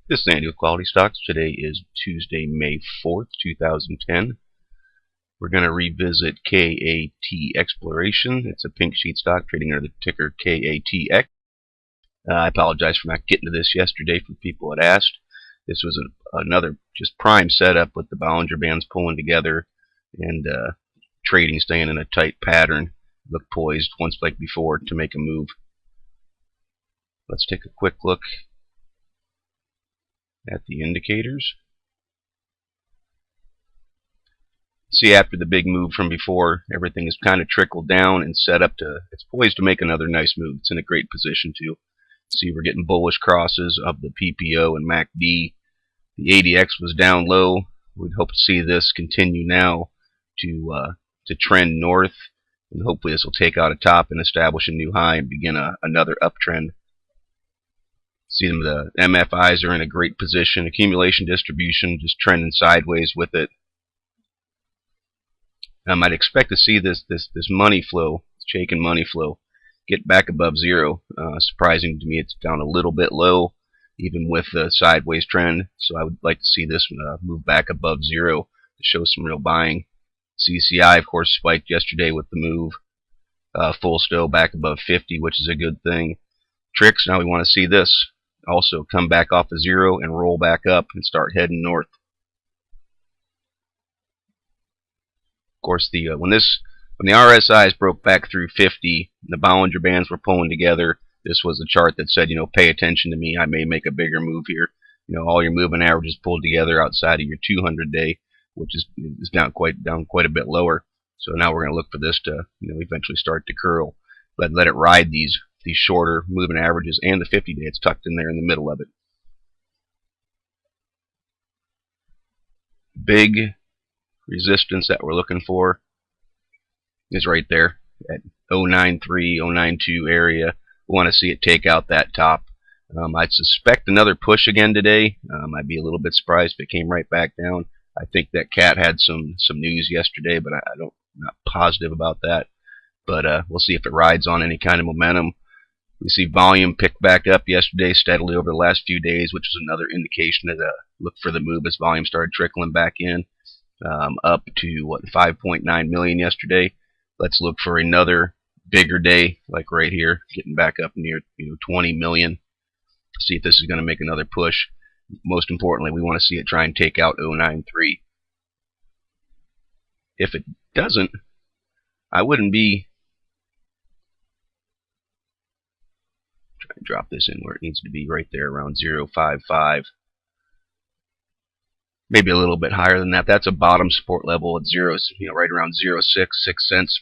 This is Andy with QualityStocks. Today is Tuesday, May 4th, 2010. We're going to revisit KAT Exploration. It's a pink sheet stock trading under the ticker KATX. I apologize for not getting to this yesterday for people that asked. This was another just prime setup with the Bollinger Bands pulling together and trading staying in a tight pattern. Look poised once like before to make a move. Let's take a quick look at the indicators. See, after the big move from before, everything is kind of trickled down and set up to, it's poised to make another nice move. It's in a great position to see. We're getting bullish crosses of the PPO and MACD. The ADX was down low. We'd hope to see this continue now to trend north, and hopefully this will take out a top and establish a new high and begin another uptrend. See them, the MFIs are in a great position. Accumulation distribution just trending sideways with it. I'd expect to see this money flow, shaken money flow, get back above zero. Surprising to me, it's down a little bit low, even with the sideways trend. So I would like to see this move back above zero to show some real buying. CCI, of course, spiked yesterday with the move. Full still back above 50, which is a good thing. Tricks, now we want to see this also come back off of zero and roll back up and start heading north. Of course, when the RSIs broke back through 50, the Bollinger Bands were pulling together. This was a chart that said, pay attention to me. I may make a bigger move here. All your moving averages pulled together outside of your 200-day, which is down quite a bit lower. So now we're going to look for this to eventually start to curl. Let it ride these shorter moving averages and the 50-day. It's tucked in there in the middle of it. Big resistance that we're looking for is right there at 093, 092 area. We want to see it take out that top. I'd suspect another push again today. I'd be a little bit surprised if it came right back down. I think that Cat had some news yesterday, but I'm not positive about that. But we'll see if it rides on any kind of momentum. We see volume pick back up yesterday steadily over the last few days, which is another indication to look for the move as volume started trickling back in. Up to 5.9 million yesterday. Let's look for another bigger day, like right here, getting back up near 20 million. See if this is going to make another push. Most importantly, we want to see it try and take out 093. If it doesn't, I wouldn't be trying to drop this in where it needs to be, right there around 0.55. Maybe a little bit higher than that. That's a bottom support level at right around 0.6 cents.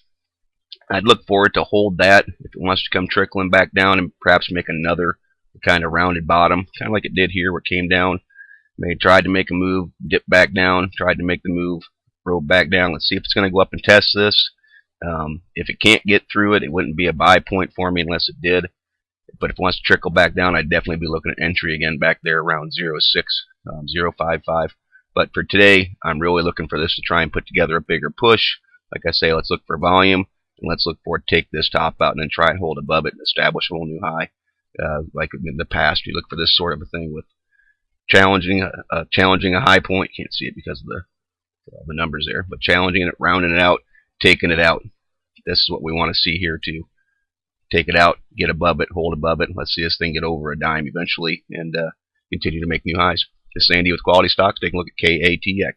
I'd look for it to hold that. If it wants to come trickling back down and perhaps make another kind of rounded bottom, kind of like it did here where it came down. May tried to make a move, dipped back down, tried to make the move, rolled back down. Let's see if it's going to go up and test this. If it can't get through it, it wouldn't be a buy point for me unless it did. But if it wants to trickle back down, I'd definitely be looking at entry again back there around 0.6, 0.55. But for today, I'm really looking for this to try and put together a bigger push. Like I say, let's look for volume, and let's look for it to take this top out and then try and hold above it and establish a whole new high. Like in the past, you look for this sort of a thing with challenging a high point. Can't see it because of the numbers there, but challenging it, rounding it out, taking it out. This is what we want to see here too. Take it out, get above it, hold above it. Let's see this thing get over a dime eventually and continue to make new highs. This is Andy with QualityStocks. Take a look at KATX.